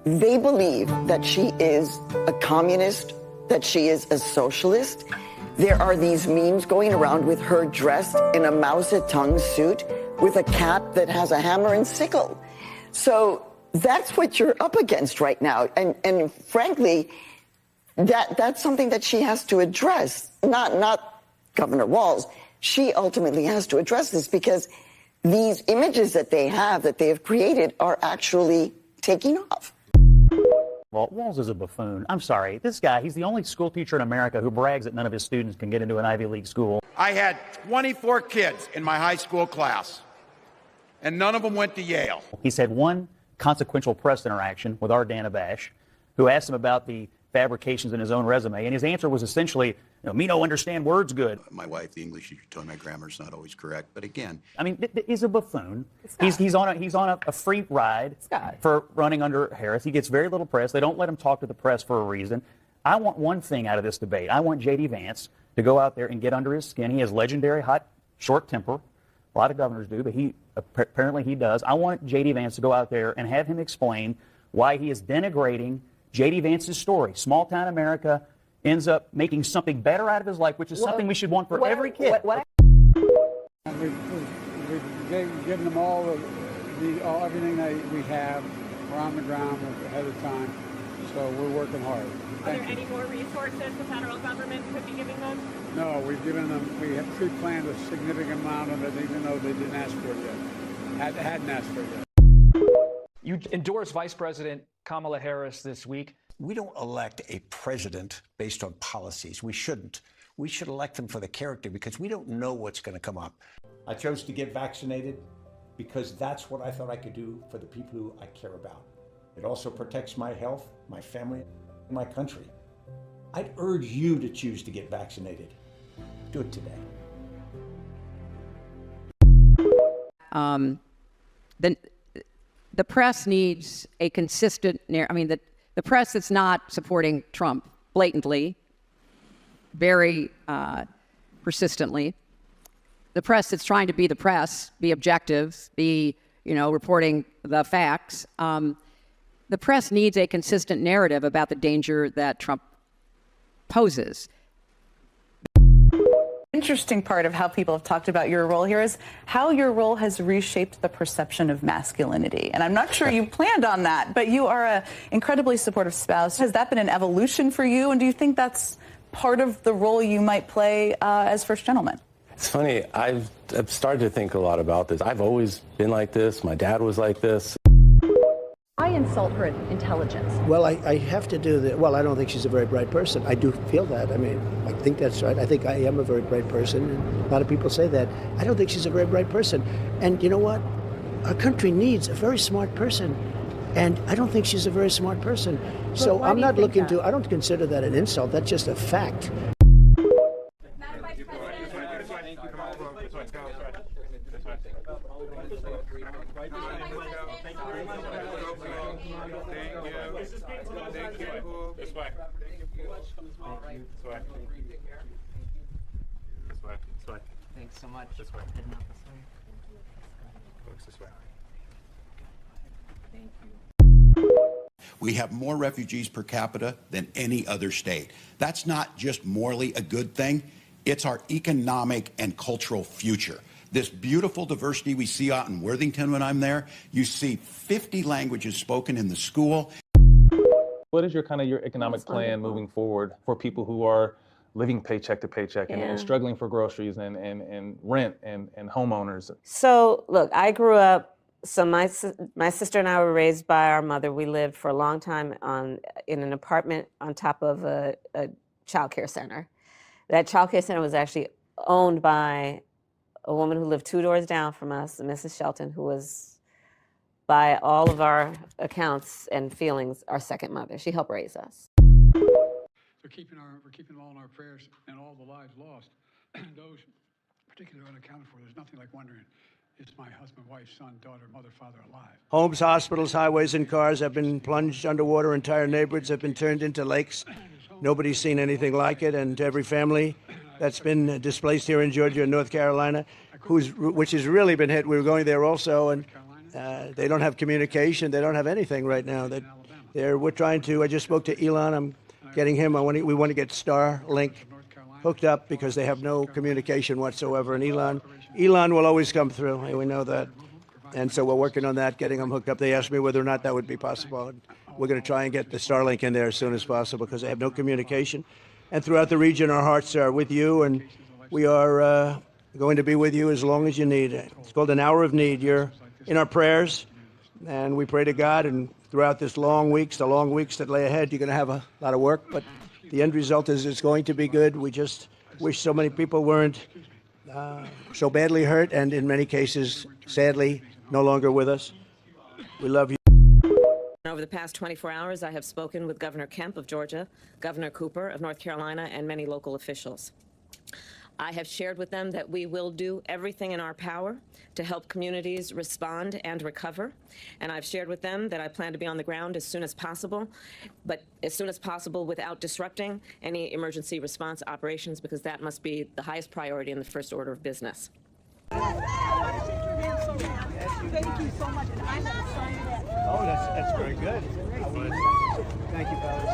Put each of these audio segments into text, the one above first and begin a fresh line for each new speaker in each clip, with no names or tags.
They believe that she is a communist, that she is a socialist. There are these memes going around with her dressed in a Mao Zedong suit with a cap that has a hammer and sickle. So that's what you're up against right now. And frankly, that's something that she has to address, not Governor Walz. She ultimately has to address this because these images that they have created are actually taking off.
Well, Walz is a buffoon. I'm sorry. This guy, he's the only school teacher in America who brags that none of his students can get into an Ivy League school.
I had 24 kids in my high school class, and none of them went to Yale.
He's had one consequential press interaction with our Dana Bash, who asked him about the fabrications in his own resume, and his answer was essentially, me no understand words good.
My wife, the English teacher, told me my grammar's not always correct, but again,
I mean, he's a buffoon. He's on a free ride for running under Harris. He gets very little press. They don't let him talk to the press for a reason. I want one thing out of this debate. I want J.D. Vance to go out there and get under his skin. He has legendary hot, short temper. A lot of governors do, but apparently he does. I want J.D. Vance to go out there and have him explain why he is denigrating J.D. Vance's story. Small town America ends up making something better out of his life, which is something we should want for every kid.
We've given them all everything we have. We're on the ground ahead of time, so we're working hard.
Are there any more resources the federal government could be giving them?
No, we have pre-planned a significant amount of it, even though they didn't ask for it yet. Hadn't asked for it yet.
You endorsed Vice President Kamala Harris this week.
We don't elect a president based on policies. We shouldn't. We should elect them for the character because we don't know what's going to come up.
I chose to get vaccinated because that's what I thought I could do for the people who I care about. It also protects my health, my family, and my country. I'd urge you to choose to get vaccinated. Do it today.
The press needs a consistent the press that's not supporting Trump blatantly, very persistently, the press that's trying to be the press, be objective, be, reporting the facts, the press needs a consistent narrative about the danger that Trump poses.
Interesting part of how people have talked about your role here is how your role has reshaped the perception of masculinity. And I'm not sure you planned on that, but you are an incredibly supportive spouse. Has that been an evolution for you? And do you think that's part of the role you might play as first gentleman?
It's funny. I've started to think a lot about this. I've always been like this. My dad was like this.
I insult her intelligence.
Well, I have to do that. Well, I don't think she's a very bright person. I do feel that. I mean, I think that's right. I think I am a very bright person. And a lot of people say that. I don't think she's a very bright person. And you know what? Our country needs a very smart person. And I don't think she's a very smart person. So I'm not looking to, I don't consider that an insult. That's just a fact.
This way.
Thanks so much.
This way.
Heading out this way.
Folks, this way.
Thank you.
We have more refugees per capita than any other state. That's not just morally a good thing. It's our economic and cultural future. This beautiful diversity we see out in Worthington when I'm there, you see 50 languages spoken in the school.
What is your economic plan moving forward for people who are living paycheck to paycheck and struggling for groceries and rent and homeowners?
So, look, I grew up, so my sister and I were raised by our mother. We lived for a long time in an apartment on top of a child care center. That child care center was actually owned by a woman who lived 2 doors down from us, Mrs. Shelton, who was, by all of our accounts and feelings, our second mother. She helped raise us.
We're keeping them all in our prayers and all the lives lost. Those particularly unaccounted for. There's nothing like wondering, is my husband, wife, son, daughter, mother, father alive?
Homes, hospitals, highways, and cars have been plunged underwater. Entire neighborhoods have been turned into lakes. Nobody's seen anything like it. And every family that's been displaced here in Georgia and North Carolina, which has really been hit. We were going there also, and they don't have communication. They don't have anything right now. We're trying to. I just spoke to Elon. I'm getting him. We want to get Starlink hooked up because they have no communication whatsoever. And Elon will always come through. And we know that. And so we're working on that, getting them hooked up. They asked me whether or not that would be possible. And we're going to try and get the Starlink in there as soon as possible because they have no communication. And throughout the region, our hearts are with you, and we are going to be with you as long as you need. It's called an hour of need. You're in our prayers, and we pray to God. And throughout the long weeks that lay ahead, you're going to have a lot of work. But the end result is it's going to be good. We just wish so many people weren't so badly hurt, and in many cases, sadly, no longer with us. We love you.
Over the past 24 hours, I have spoken with Governor Kemp of Georgia, Governor Cooper of North Carolina, and many local officials. I have shared with them that we will do everything in our power to help communities respond and recover. And I've shared with them that I plan to be on the ground as soon as possible, but as soon as possible without disrupting any emergency response operations, because that must be the highest priority in the first order of business.
Thank you so much. And I'm excited.
Oh, that's very good. Thank you, fellas.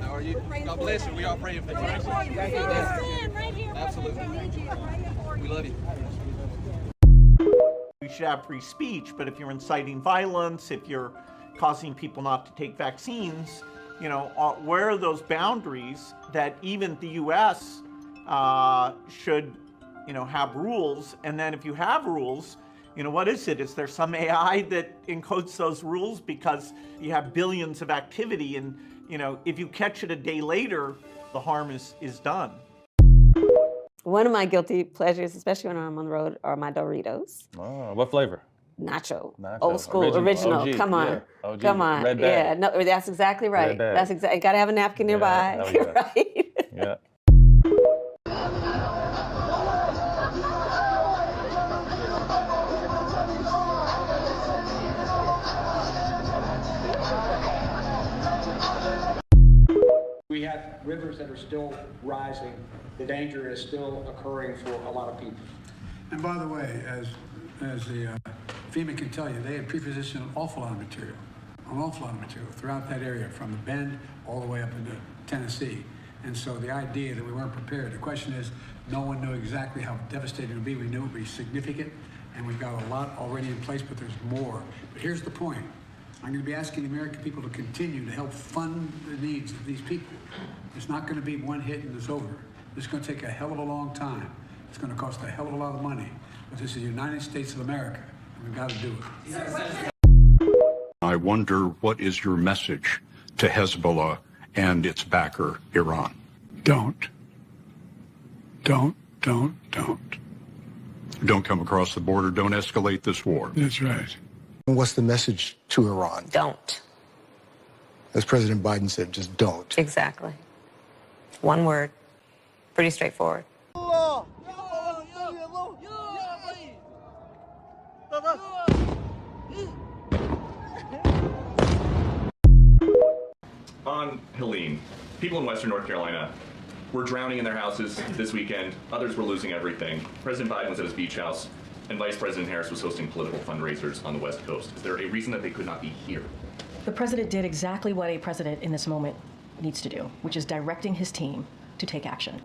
How are you? God bless you. We are praying for you.
Thank you.
Absolutely. We love you.
We should have free speech, but if you're inciting violence, if you're causing people not to take vaccines, you know, where are those boundaries that even the U.S. Should, you know, have rules? And then if you have rules, you know, what is it? Is there some AI that encodes those rules because you have billions of activity and, you know, if you catch it a day later, the harm is done?
One of my guilty pleasures, especially when I'm on the road, are my Doritos.
Oh, what flavor?
Nacho. Old school, original.
OG,
Come on.
yeah. OG.
Come on.
Red bag.
Yeah, no, that's exactly right.
Red bag.
That's exactly. Got to have a napkin nearby.
Oh, yeah.
Right.
Yeah.
We have rivers that are still rising. The danger is still occurring for a lot of people.
And by the way, as the FEMA can tell you, they had pre-positioned an awful lot of material throughout that area, from the Bend all the way up into Tennessee. And so the idea that we weren't prepared, the question is, no one knew exactly how devastating it would be. We knew it would be significant, and we've got a lot already in place, but there's more. But here's the point. I'm going to be asking the American people to continue to help fund the needs of these people. It's not going to be one hit and it's over. It's going to take a hell of a long time. It's going to cost a hell of a lot of money. But this is the United States of America, and we've got to do it.
I wonder, what is your message to Hezbollah and its backer, Iran?
Don't
come across the border. Don't escalate this war.
That's right.
What's the message to Iran?
Don't.
As President Biden said, just don't.
Exactly. One word. Pretty straightforward.
On Helene, people in Western North Carolina were drowning in their houses this weekend. Others were losing everything. President Biden was at his beach house, and Vice President Harris was hosting political fundraisers on the West Coast. Is there a reason that they could not be here?
The president did exactly what a president in this moment needs to do, which is directing his team to take action.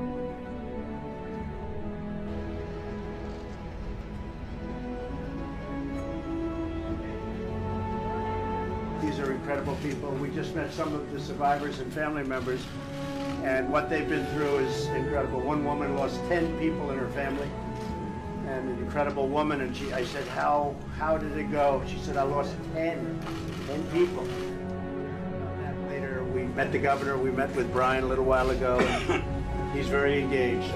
These are incredible people. We just met some of the survivors and family members, and what they've been through is incredible. One woman lost 10 people in her family, and an incredible woman, and I said, how did it go? She said, I lost 10 people. And later, we met the governor. We met with Brian a little while ago, and he's very engaged.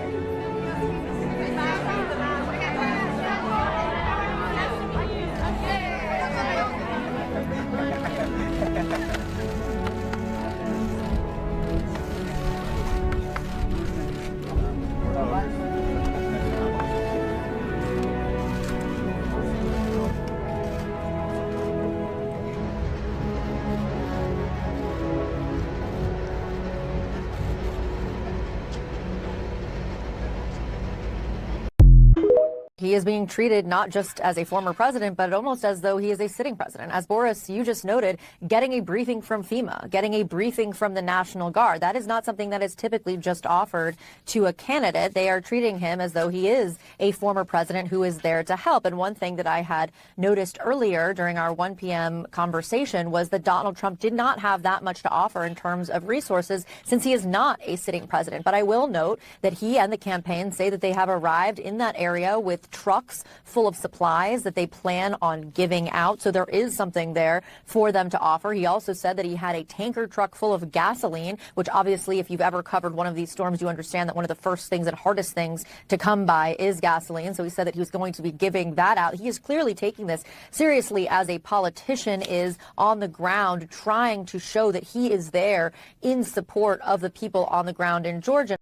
He is being treated not just as a former president, but almost as though he is a sitting president. As Boris, you just noted, getting a briefing from FEMA, getting a briefing from the National Guard. That is not something that is typically just offered to a candidate. They are treating him as though he is a former president who is there to help. And one thing that I had noticed earlier during our 1 p.m. conversation was that Donald Trump did not have that much to offer in terms of resources since he is not a sitting president. But I will note that he and the campaign say that they have arrived in that area with trucks full of supplies that they plan on giving out. So there is something there for them to offer. He also said that he had a tanker truck full of gasoline, which obviously, if you've ever covered one of these storms, you understand that one of the first things and hardest things to come by is gasoline. So he said that he was going to be giving that out. He is clearly taking this seriously as a politician is on the ground, trying to show that he is there in support of the people on the ground in Georgia.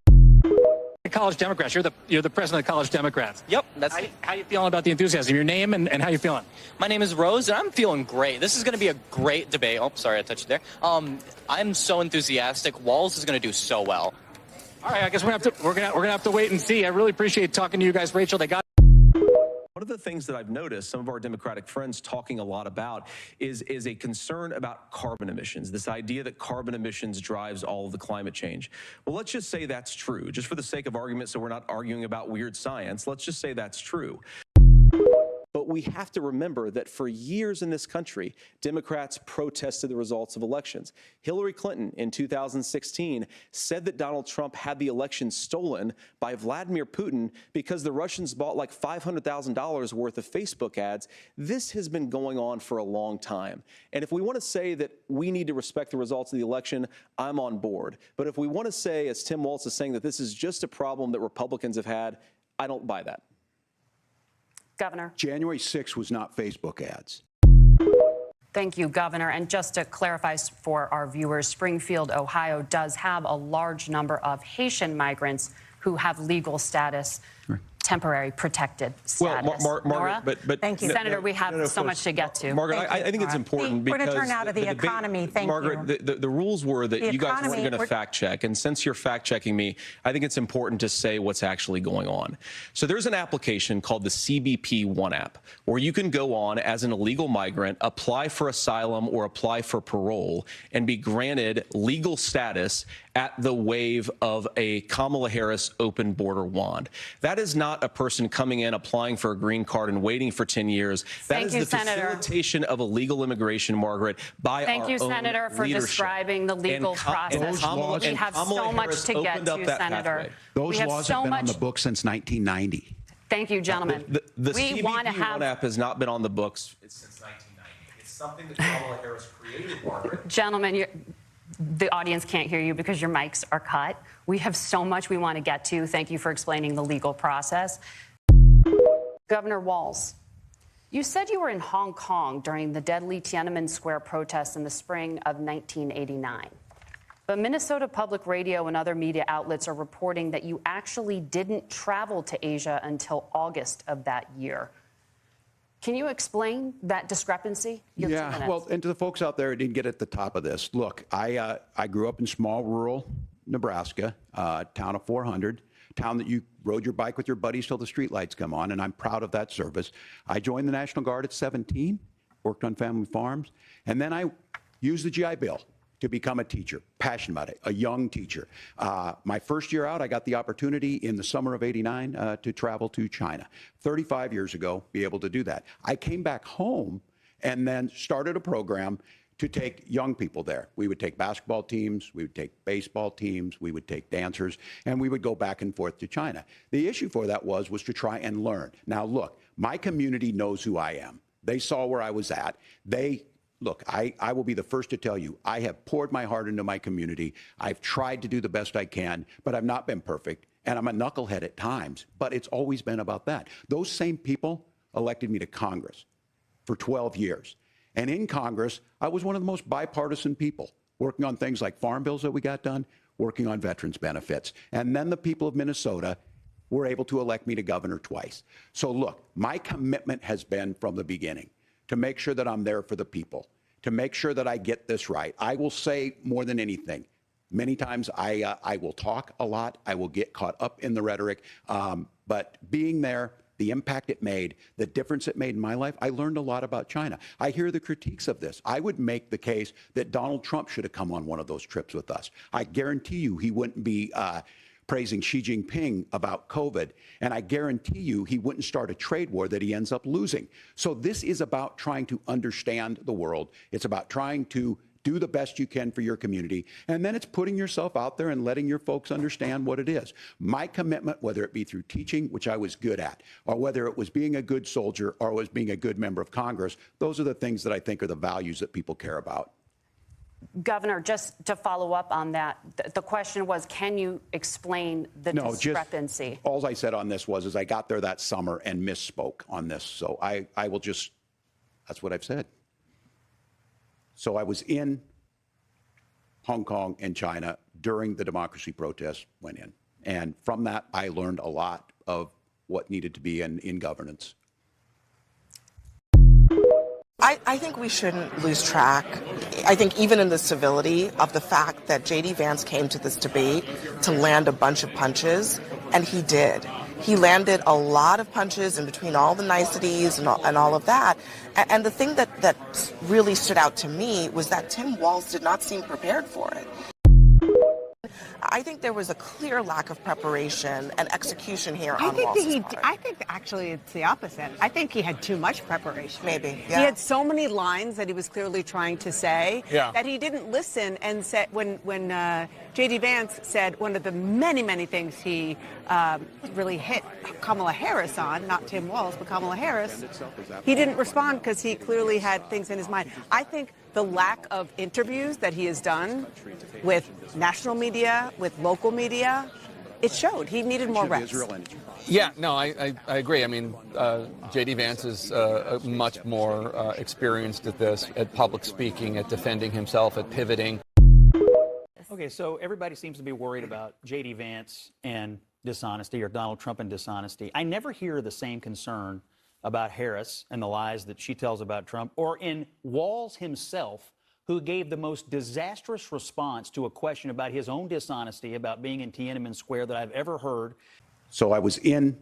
College Democrats. You're the president of College Democrats.
Yep. That's
how you feeling about the enthusiasm? Your name and how you feeling?
My name is Rose, and I'm feeling great. This is going to be a great debate. Oh, sorry, I touched you there. I'm so enthusiastic. Walz is going to do so well.
All right, I guess we're gonna have to wait and see. I really appreciate talking to you guys, Rachel.
One of the things that I've noticed some of our Democratic friends talking a lot about is a concern about carbon emissions, this idea that carbon emissions drives all of the climate change. Well, let's just say that's true, just for the sake of argument, so we're not arguing about weird science. Let's just say that's true. But we have to remember that for years in this country, Democrats protested the results of elections. Hillary Clinton in 2016 said that Donald Trump had the election stolen by Vladimir Putin because the Russians bought like $500,000 worth of Facebook ads. This has been going on for a long time. And if we want to say that we need to respect the results of the election, I'm on board. But if we want to say, as Tim Walz is saying, that this is just a problem that Republicans have had, I don't buy that.
Governor.
January 6th was not Facebook ads.
Thank you, Governor. And just to clarify for our viewers, Springfield, Ohio does have a large number of Haitian migrants who have legal status, temporary protected status.
Well, Margaret, but
thank you, Senator. We have so much to get to.
Margaret, I think it's important because
we're going to turn out of the economy. Thank
Margaret,
you.
the rules were that you guys weren't going to fact check, and since you're fact checking me, I think it's important to say what's actually going on. So there's an application called the CBP One app, where you can go on as an illegal migrant, apply for asylum or apply for parole, and be granted legal status at the wave of a Kamala Harris open border wand. That is not a person coming in, applying for a green card and waiting for 10 years. That is the facilitation of illegal immigration, Margaret, by our own leadership.
Thank you, Senator, for describing the legal process. We have so much to get to, Senator.
Those laws have been on the books since 1990.
Thank you, gentlemen.
The CBP One app has not been on the books since 1990. It's something that Kamala Harris created, Margaret.
Gentlemen, the audience can't hear you because your mics are cut. We have so much we want to get to. Thank you for explaining the legal process. Governor Walz, you said you were in Hong Kong during the deadly Tiananmen Square protests in the spring of 1989. But Minnesota Public Radio and other media outlets are reporting that you actually didn't travel to Asia until August of that year. Can you explain that discrepancy?
Yeah, well, and to the folks out there who didn't get at the top of this, look, I grew up in small rural Nebraska, town of 400, town that you rode your bike with your buddies till the streetlights come on, and I'm proud of that service. I joined the National Guard at 17, worked on family farms, and then I used the GI Bill to become a teacher, passionate about it, a young teacher. My first year out, I got the opportunity in the summer of '89 to travel to China. 35 years ago, be able to do that. I came back home and then started a program to take young people there. We would take basketball teams, we would take baseball teams, we would take dancers, and we would go back and forth to China. The issue for that was to try and learn. Now look, my community knows who I am. They saw where I was at. Look, I will be the first to tell you, I have poured my heart into my community. I've tried to do the best I can, but I've not been perfect. And I'm a knucklehead at times, but it's always been about that. Those same people elected me to Congress for 12 years. And in Congress, I was one of the most bipartisan people, working on things like farm bills that we got done, working on veterans benefits. And then the people of Minnesota were able to elect me to governor twice. So look, my commitment has been from the beginning to make sure that I'm there for the people, to make sure that I get this right. I will say more than anything, many times I will talk a lot, I will get caught up in the rhetoric, but being there, the impact it made, the difference it made in my life, I learned a lot about China. I hear the critiques of this. I would make the case that Donald Trump should have come on one of those trips with us. I guarantee you he wouldn't be praising Xi Jinping about COVID, and I guarantee you he wouldn't start a trade war that he ends up losing. So this is about trying to understand the world. It's about trying to do the best you can for your community, and then it's putting yourself out there and letting your folks understand what it is. My commitment, whether it be through teaching, which I was good at, or whether it was being a good soldier or was being a good member of Congress, those are the things that I think are the values that people care about.
Governor, just to follow up on that, the question was, can you explain the discrepancy?
Just, all I said on this was I got there that summer and misspoke on this. So I will just, that's what I've said. So I was in Hong Kong and China during the democracy protests went in. And from that, I learned a lot of what needed to be in governance.
I think we shouldn't lose track, I think even in the civility of the fact that J.D. Vance came to this debate to land a bunch of punches, and he did. He landed a lot of punches in between all the niceties and all of that. And the thing that really stood out to me was that Tim Walz did not seem prepared for it. I think there was a clear lack of preparation and execution here on Walz's part.
I think actually it's the opposite. I think he had too much preparation.
Maybe, yeah.
He had so many lines that he was clearly trying to say that he didn't listen and said when J.D. Vance said one of the many, many things he really hit Kamala Harris on, not Tim Walz, but Kamala Harris, he didn't respond because he clearly had things in his mind. I think the lack of interviews that he has done with national media, with local media, it showed. He needed more reps.
Yeah, no, I agree. I mean, J.D. Vance is much more experienced at this, at public speaking, at defending himself, at pivoting.
Okay, so everybody seems to be worried about J.D. Vance and dishonesty, or Donald Trump and dishonesty. I never hear the same concern about Harris and the lies that she tells about Trump, or in Walz himself, who gave the most disastrous response to a question about his own dishonesty about being in Tiananmen Square that I've ever heard.
So I was in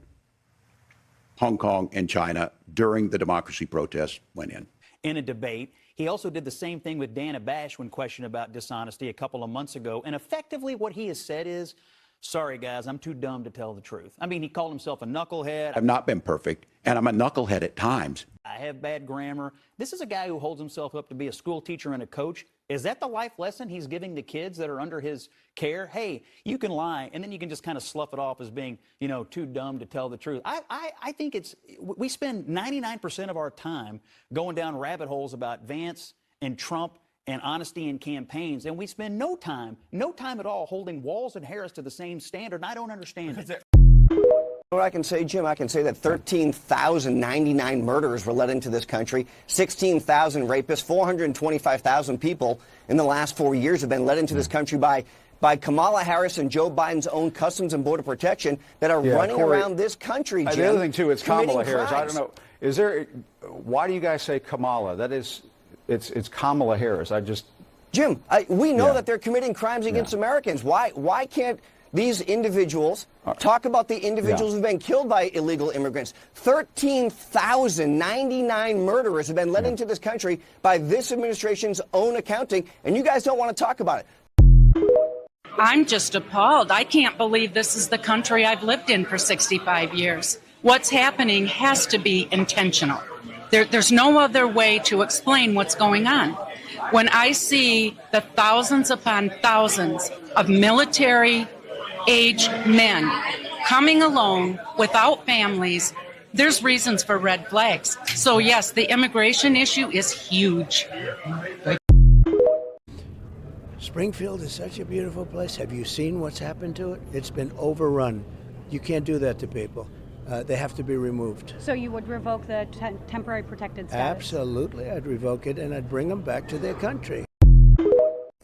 Hong Kong and China during the democracy protests went in.
In a debate. He also did the same thing with Dana Bash when questioned about dishonesty a couple of months ago. And effectively what he has said is, sorry, guys, I'm too dumb to tell the truth. I mean, he called himself a knucklehead.
I've not been perfect, and I'm a knucklehead at times.
I have bad grammar. This is a guy who holds himself up to be a school teacher and a coach. Is that the life lesson he's giving to kids that are under his care? Hey, you can lie, and then you can just kind of slough it off as being, you know, too dumb to tell the truth. I think we spend 99% of our time going down rabbit holes about Vance and Trump and honesty in campaigns, and we spend no time at all holding Walz and Harris to the same standard, and I don't understand it.
What I can say, Jim, I can say that 13,099 murderers were let into this country, 16,000 rapists, 425,000 people in the last 4 years have been let into this country by Kamala Harris and Joe Biden's own Customs and Border Protection that are running
Corey,
around this country, Jim.
The other thing, too, it's Kamala Harris.
Crimes.
I don't know. Why do you guys say Kamala? That is, it's Kamala Harris.
Jim, we know that they're committing crimes against Americans. Why can't these individuals talk about the individuals who've been killed by illegal immigrants? 13,099 murderers have been let into this country by this administration's own accounting, and you guys don't want to talk about it.
I'm just appalled. I can't believe this is the country I've lived in for 65 years. What's happening has to be intentional. There's no other way to explain what's going on. When I see the thousands upon thousands of military-age men coming alone without families, there's reasons for red flags. So yes, the immigration issue is huge.
Springfield is such a beautiful place. Have you seen what's happened to it? It's been overrun. You can't do that to people. They have to be removed.
So you would revoke the temporary protected status?
Absolutely. I'd revoke it, and I'd bring them back to their country.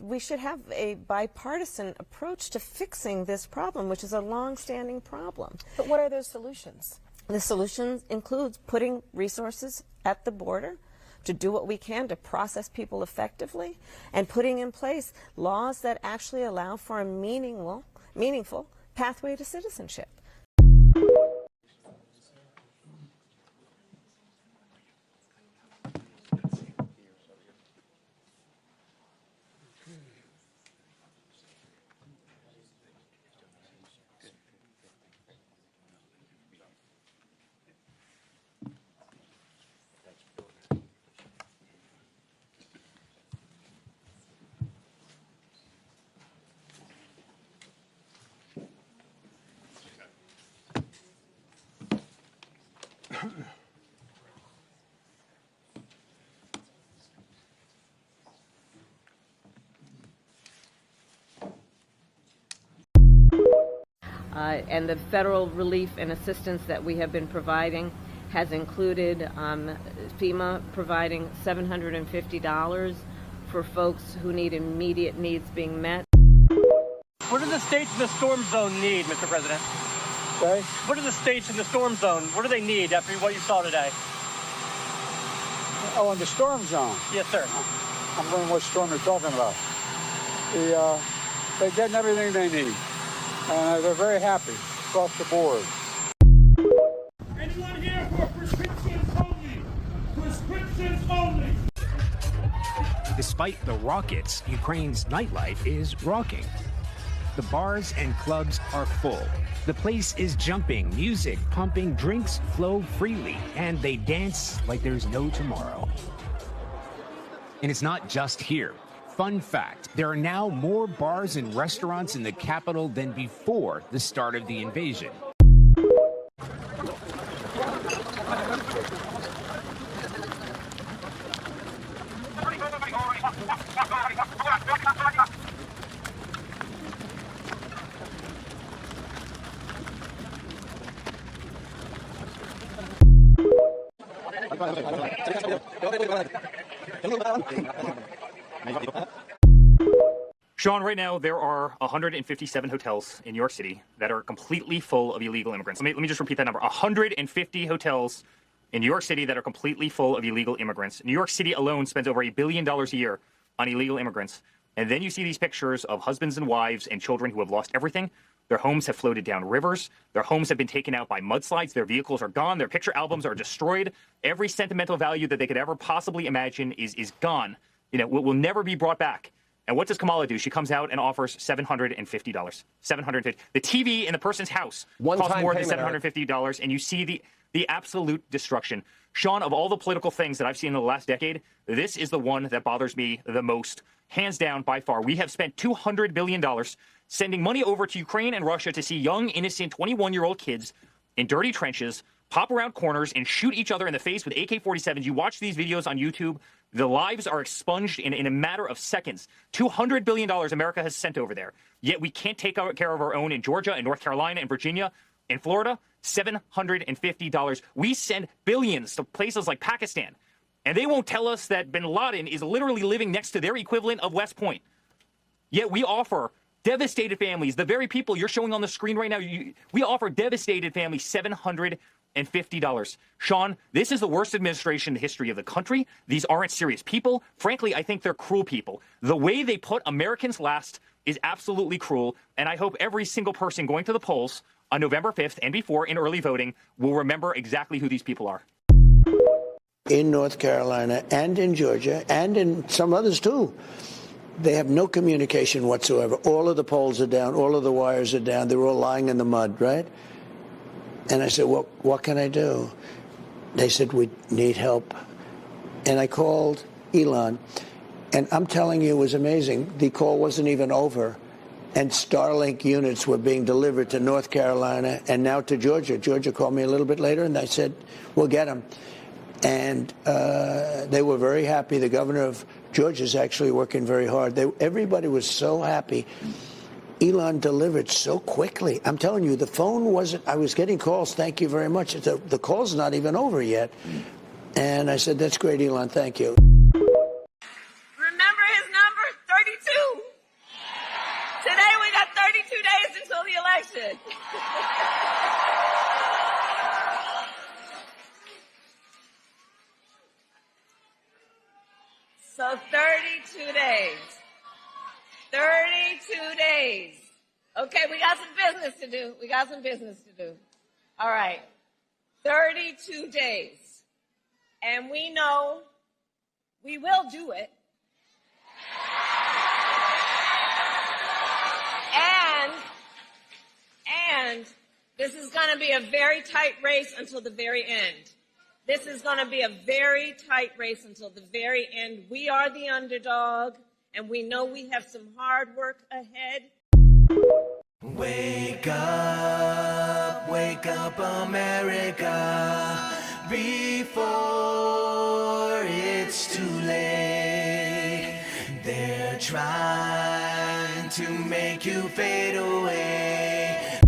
We should have a bipartisan approach to fixing this problem, which is a long-standing problem.
But what are those solutions?
The solution includes putting resources at the border to do what we can to process people effectively, and putting in place laws that actually allow for a meaningful pathway to citizenship. And the federal relief and assistance that we have been providing has included FEMA providing $750 for folks who need immediate needs being met.
What do the states in the storm zone need, Mr. President?
Okay.
What do the states in the storm zone, what do they need after what you saw today?
Oh, in the storm zone?
Yes, sir.
I'm wondering what storm you're talking about. They're getting everything they need. And they're very happy across the board.
Anyone here for prescriptions only? Prescriptions only!
Despite the rockets, Ukraine's nightlife is rocking. The bars and clubs are full. The place is jumping, music pumping, drinks flow freely, and they dance like there's no tomorrow. And it's not just here. Fun fact, there are now more bars and restaurants in the capital than before the start of the invasion.
Sean, right now there are 157 hotels in New York City that are completely full of illegal immigrants. Let me just repeat that number. 150 hotels in New York City that are completely full of illegal immigrants. New York City alone spends over $1 billion a year on illegal immigrants. And then you see these pictures of husbands and wives and children who have lost everything. Their homes have floated down rivers. Their homes have been taken out by mudslides. Their vehicles are gone. Their picture albums are destroyed. Every sentimental value that they could ever possibly imagine is gone. You know, will never be brought back. And what does Kamala do? She comes out and offers $750. $750. The TV in the person's house costs more than $750, and you see the absolute destruction. Sean, of all the political things that I've seen in the last decade, this is the one that bothers me the most. Hands down, by far. We have spent $200 billion sending money over to Ukraine and Russia to see young, innocent 21-year-old kids in dirty trenches pop around corners and shoot each other in the face with AK-47s. You watch these videos on YouTube, the lives are expunged in a matter of seconds. $200 billion America has sent over there. Yet we can't take care of our own in Georgia and North Carolina and Virginia and Florida. $750. We send billions to places like Pakistan. And they won't tell us that bin Laden is literally living next to their equivalent of West Point. Yet we offer devastated families, the very people you're showing on the screen right now, we offer devastated families $750. Sean, this is the worst administration in the history of the country. These aren't serious people. Frankly, I think they're cruel people. The way they put Americans last is absolutely cruel, and I hope every single person going to the polls on November 5th and before in early voting will remember exactly who these people are.
In North Carolina and in Georgia and in some others too, they have no communication whatsoever. All of the poles are down. All of the wires are down. They're all lying in the mud, right? And I said, well, what can I do? They said, we need help. And I called Elon, and I'm telling you, it was amazing. The call wasn't even over, and Starlink units were being delivered to North Carolina and now to Georgia. Georgia called me a little bit later, and I said, we'll get them. And they were very happy. The governor of Georgia is actually working very hard. Everybody was so happy. Elon delivered so quickly. I'm telling you, the phone wasn't, I was getting calls, thank you very much. The call's not even over yet. And I said, that's great, Elon, thank you.
Remember his number, 32. Today we got 32 days until the election. So 32 days. 32 days. Okay, we got some business to do. We got some business to do. All right. 32 days. And we know we will do it. And this is going to be a very tight race until the very end. This is going to be a very tight race until the very end. We are the underdog, and we know we have some hard work ahead.
Wake up, America, before it's too late. They're trying to make you fade away.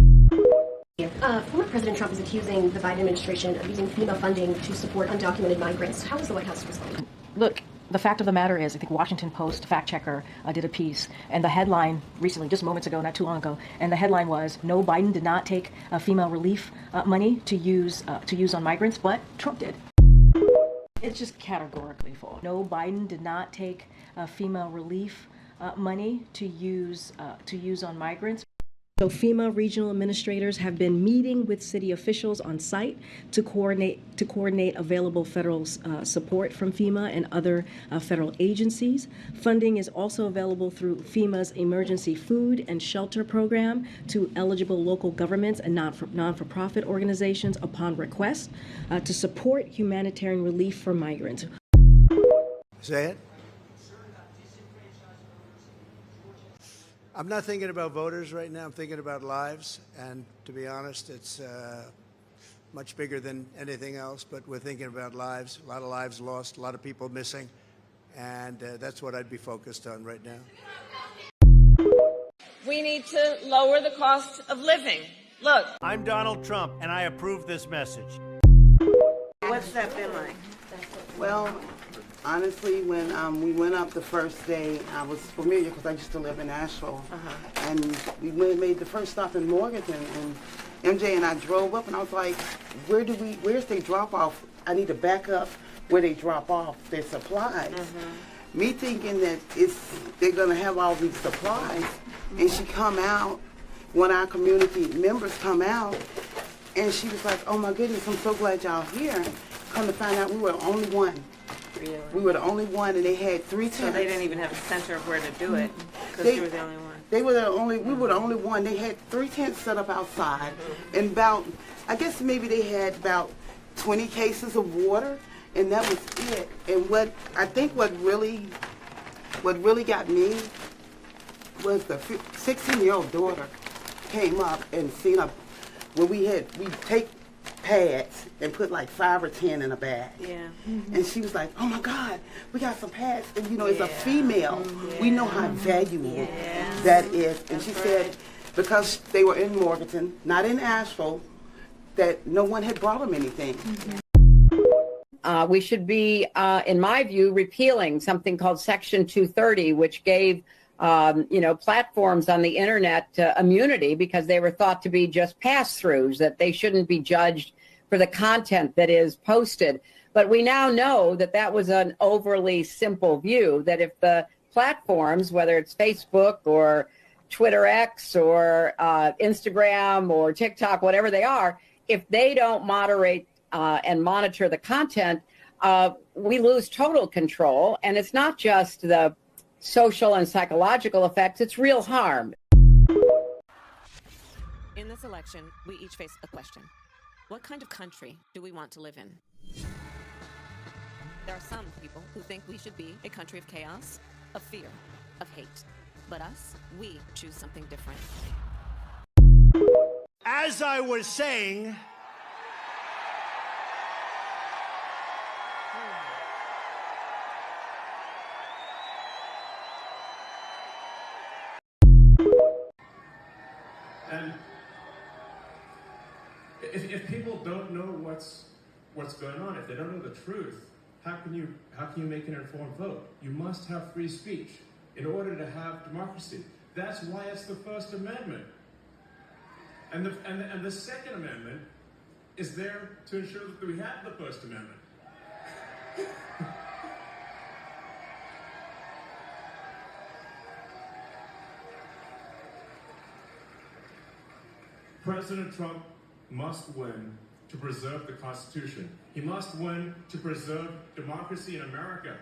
Former President Trump is accusing the Biden administration of using FEMA funding to support undocumented migrants. How is the White House responding?
Look, the fact of the matter is, I think Washington Post fact checker did a piece, and the headline recently, just moments ago, not too long ago, and the headline was, "No, Biden did not take FEMA relief money to use on migrants, but Trump did." It's just categorically false. No, Biden did not take FEMA relief money to use on migrants. So FEMA regional administrators have been meeting with city officials on site to coordinate available federal support from FEMA and other federal agencies. Funding is also available through FEMA's emergency food and shelter program to eligible local governments and non-for-profit organizations upon request to support humanitarian relief for migrants.
Say it. I'm not thinking about voters right now. I'm thinking about lives. And to be honest, it's much bigger than anything else. But we're thinking about lives, a lot of lives lost, a lot of people missing. And that's what I'd be focused on right now.
We need to lower the cost of living. Look.
I'm Donald Trump, and I approve this message.
What's that been like?
Well, honestly, when we went up the first day, I was familiar because I used to live in Asheville. And we made the first stop in Morganton, and MJ and I drove up, and I was like, where's they drop off? I need to back up where they drop off their supplies. Me thinking that they're going to have all these supplies, and she come out, one of our community members come out, and she was like, oh my goodness, I'm so glad y'all here. Come to find out we were the only one.
Really?
We were the only one, and they had 3 tents.
So they didn't even have a center of where to do it because you were the only one.
We were the only one. They had 3 tents set up outside, and I guess maybe they had about 20 cases of water, and that was it. And what really got me was the 16-year-old daughter came up and seen where we take pads and put like 5 or 10 in a bag.
Yeah.
And she was like, oh my God, we got some pads. And as a female, we know how valuable that is. And she said, because they were in Morganton, not in Asheville, that no one had brought them anything.
We should be, in my view, repealing something called Section 230, which gave platforms on the internet immunity because they were thought to be just pass-throughs, that they shouldn't be judged for the content that is posted. But we now know that that was an overly simple view, that if the platforms, whether it's Facebook or Twitter X or Instagram or TikTok, whatever they are, if they don't moderate and monitor the content, we lose total control. And it's not just the social and psychological effects, it's real harm.
In this election, we each face a question. What kind of country do we want to live in? There are some people who think we should be a country of chaos, of fear, of hate. But us, we choose something different.
As I was saying,
and if people don't know what's going on, if they don't know the truth, how can you make an informed vote? You must have free speech in order to have democracy. That's why it's the First Amendment. And the Second Amendment is there to ensure that we have the First Amendment. President Trump must win to preserve the Constitution. He must win to preserve democracy in America.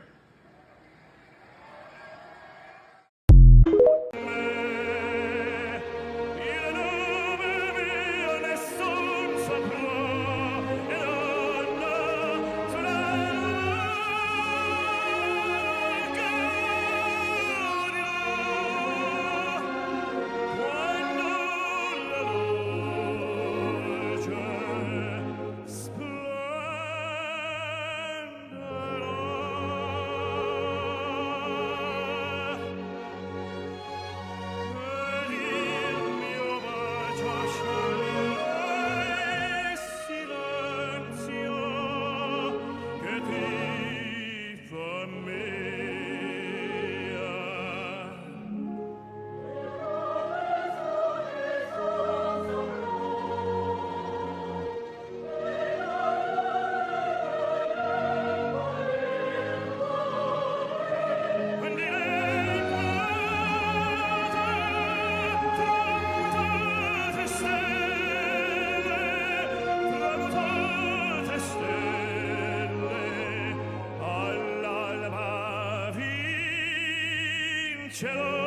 cielo